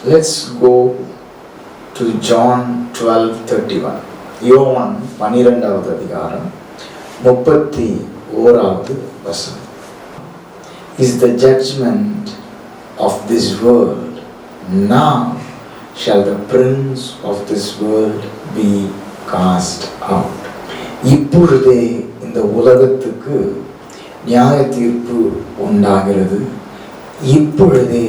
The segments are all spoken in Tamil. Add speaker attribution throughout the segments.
Speaker 1: Let's go to John 12:31. யோவான் 12வது அதிகாரம் 31வது வசனம். Is the judgment of this world. Now shall the prince of this world be cast out. இப்பொழுதே இந்த உலகத்துக்கு நியாய தீர்ப்பு உண்டாகிறது. இப்பொழுதே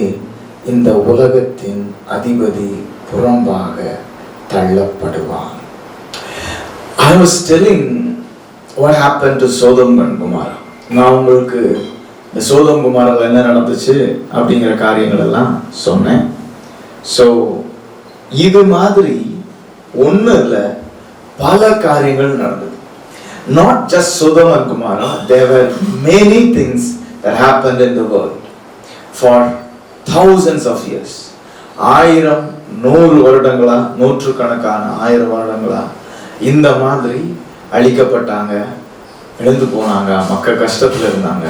Speaker 1: இந்த உலகத்தின் அதிபதி புறம்பாக தள்ளப்படுவான். I was telling what happened to Sodom and Gomorrah. நான் உங்களுக்கு இந்த சோதம் குமாரால என்ன நடந்துச்சு அப்படிங்கிற காரியங்கள் எல்லாம் சொன்னேன். ஸோ இது மாதிரி ஒன்று இல்லை, பல காரியங்கள் நடந்தது. Not just Sodom and Gomorrah, there were many things that happened in the world for thousands of years. 1000 100 வருடங்களா, நூற்றுக்கணக்கான 1000 வருடங்களா இந்த மாதிரி அழிக்கப்பட்டாங்க, எழுந்து போனாங்க, மக்கள் கஷ்டத்தில் இருந்தாங்க.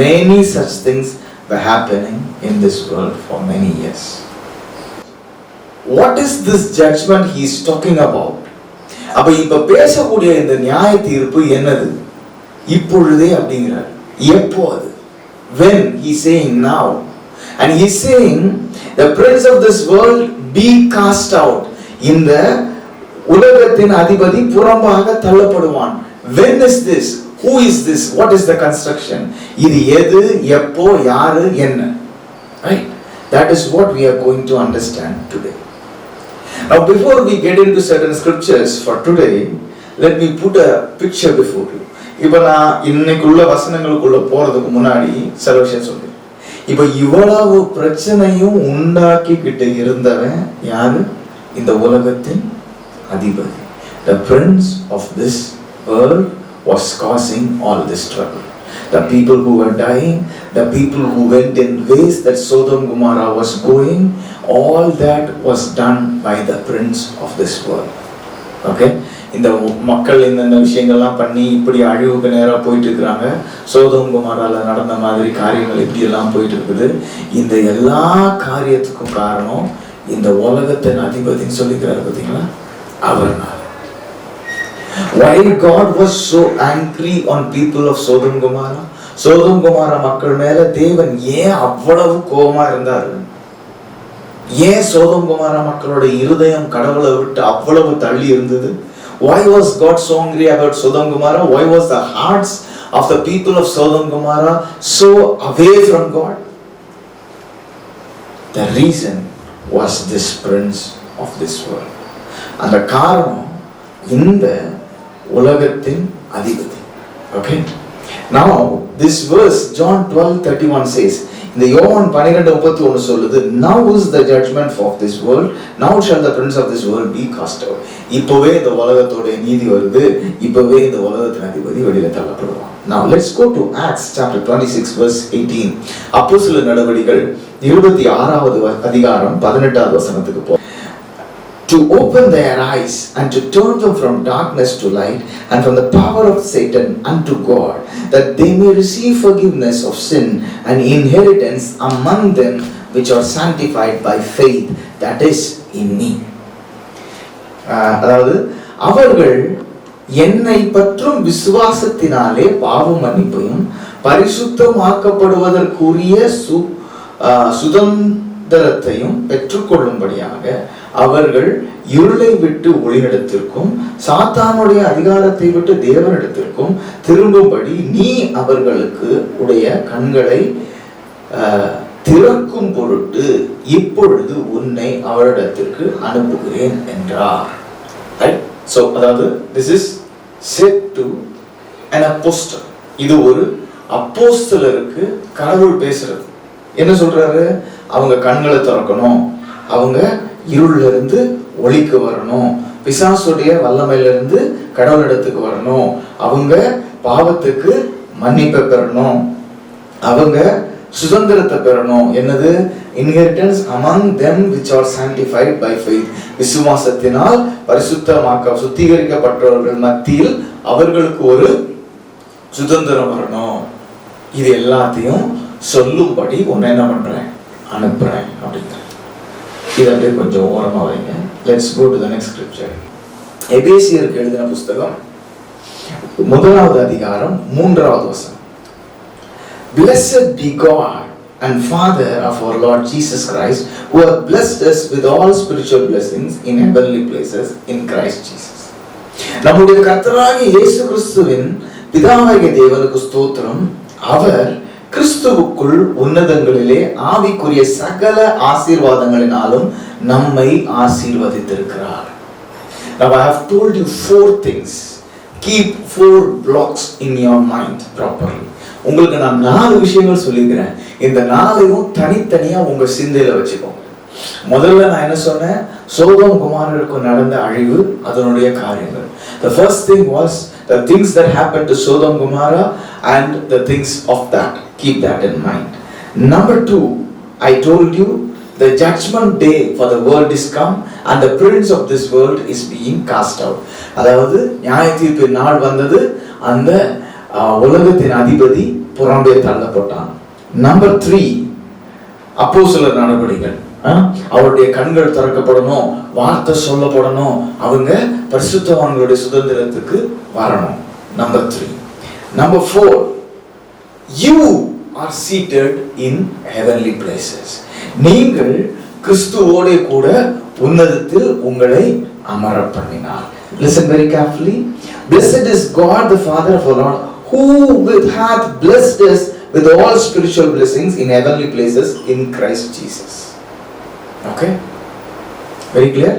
Speaker 1: Many such things were happening in this world for many years. What is this judgment he is talking about? அப்ப இப்ப பேசக்கூடிய இந்த நியாய தீர்ப்பு என்னது? இப்பொழுதே அப்படிங்கிறார். எப்போ அது? When he is saying now, and he is saying the prince of this world be cast out. இந்த உலகத்தின் அதிபதி புறம்பாக தள்ளப்படுவான். When is this? Who is this? What is the construction? இது எது, எப்போ, யாரு, என்ன? Right? That is what we are going to understand today. Now before we get into certain scriptures for today, let me put a picture before you. இப்போ நான் இன்னைக்குள்ள வசனங்களுக்குள்ள போறதுக்கு முன்னாடி சில விஷயம் சொல்றேன். இப்போ இவ்வளவு பிரச்சனையும் உண்டாக்கிக்கிட்டு இருந்தவன் யாரு? இந்த உலகத்தின் அதிபதி. The prince of this world was causing all this trouble. The people who were dying, the people who went in ways that Sodom and Gomorrah was going, all that was done by the prince of this world. Okay? இந்த மக்கள் இந்த விஷயங்கள்லாம் பண்ணி இப்படி அழிவுக்கு நேராக போயிட்டு இருக்கிறாங்க. சோதோம் குமாரால நடந்த மாதிரி காரியங்கள் இப்படி எல்லாம் போயிட்டு இருக்குது. இந்த எல்லா காரியத்துக்கும் காரணம் இந்த உலகத்தின் அதிபதின்னு சொல்லிக்கிறார் பார்த்தீங்களா, அவர்னால. Why God was so angry on people of Sodom and Gomorrah? Sodom and Gomorrah மக்கள் மேல தேவன் ஏன் அவ்வளவு கோபமா இருந்தார்? ஏன் Sodom and Gomorrah மக்களோட இருதயம் கடவுளை விட்டு அவ்வளவு தள்ளி இருந்தது? Why was God so angry about Sodom and Gomorrah? Why was the hearts of the people of Sodom and Gomorrah so away from God? The reason was this prince of this world. அந்த காரணம் இந்த உலகத்தின் அதிபதி. Okay? Now this verse John 12:31 says, இந்த யோவான் 12:31 சொல்லுது, now is the judgment of this world, now shall the prince of this world be cast out. இப்பவே இந்த உலகத்தோட நீதி வருது, இப்பவே இந்த உலகத்தின் அதிபதி வெளியில தள்ளப்படுவான். Now let's go to Acts chapter 26 verse 18. அப்போஸ்தலர் நடவடிக்கைகள் 26வது அதிகாரம் 18வது வசனத்துக்கு போ. To open their eyes and to turn them from darkness to light and from the power of Satan unto God, that they may receive forgiveness of sin and inheritance among them which are sanctified by faith that is in me. அதாவது அவர்கள் என்னை பற்றும் விசுவாசத்தினாலே பாவ மன்னிப்பையும் பரிசுத்தமாக்கப்படுவதற்குரிய சுதந்திரத்தையும் பெற்றுக்கொள்ளும்படியாக அவர்கள் இருளை விட்டு ஒளியிடத்திற்கும் சாத்தானுடைய அதிகாரத்தை விட்டு தேவனிடத்திற்கும் திரும்பும்படி நீ அவர்களுக்கு உடைய கண்களை திறக்கும் பொருட்டு இப்பொழுது உன்னை அவரிடத்திற்கு அனுப்புகிறேன் என்றார். So அதாவது this is said to an apostle. இது ஒரு அப்போஸ்தலருக்கு கடவுள் பேசுறது. என்ன சொல்றாரு? அவங்க கண்களை திறக்கணும், அவங்க இருள்ல இருந்து ஒளிக்கு வரணும், பிசாசுடைய வல்லமையில இருந்து கடவுளிடத்துக்கு வரணும், அவங்க பாவத்துக்கு மன்னிப்பை பெறணும், அவங்க சுதந்திரத்தை பெறணும். என்னது? inheritance among them which are sanctified by faith. விசுவாசத்தினால் சுத்திகரிக்கப்பட்டவர்கள் மத்தியில் அவர்களுக்கு ஒரு சுதந்திரம் வரணும். இது எல்லாத்தையும் சொல்லும்படி உன்னை என்ன பண்றேன்? அனுப்புறேன் அப்படிங்கிற. இதை அப்படியே கொஞ்சம் ஓரமாக வைங்க. Let's go to the next scripture. எபேசியருக்கு எழுதின புஸ்தகம் 1வது அதிகாரம் 3வது வசனம். Blessed be God and Father of our Lord Jesus Christ, who have blessed us with all spiritual blessings in heavenly places in Christ Jesus. நம்முடைய கர்த்தராகிய இயேசு கிறிஸ்துவின் பிதாவாகிய தேவனுக்கு ஸ்தோத்திரம். அவர் கிறிஸ்துவுக்குள் உன்னதங்களிலே ஆவிக்குரிய சகல ஆசீர்வாதங்களினாலும் நம்மை ஆசீர்வதித்திருக்கிறார். Now I have told you 4 things. Keep 4 blocks in your mind properly. உங்களுக்கு நான் 4 விஷயங்கள் சொல்லிக்கிறேன். இந்த 4ஐயும் தனித்தனியா உங்க சிந்தையில வச்சுக்கோங்க. முதல்ல நான் என்ன சொன்னேன்? சோதோம் குமாரருக்கு நடந்த அழிவு, அதனுடைய காரியங்கள். The first thing was the things that happened to Sodom Gomorrah and the things of that. Keep that in mind. Number 2, I told you the judgment day for the world is come and the prince of this world is being cast out. அதாவது நியாய தீர்ப்பு நாள் வந்தது, அந்த உலகத்தின் அதிபதி புறம்பே தள்ளப்பட்டான். நம்பர் 3, அப்போஸ்தலர் நடவடிக்கைகள். அவருடைய கண்கள் திறக்கப்படணும், வார்த்தை சொல்லப்படணும், அவங்க பரிசுத்தவான்களுடைய சுதந்திரத்துக்கு வரணும். Number 3. Number 4, you are seated in heavenly places. நீங்கள் கிறிஸ்துவோடே கூட உன்னதத்தில் உங்களை அமர பண்ணினார். Listen very carefully. Blessed is God the Father of our Lord, who hath blessed us with all spiritual blessings in heavenly places in Christ Jesus. Okay? Very clear?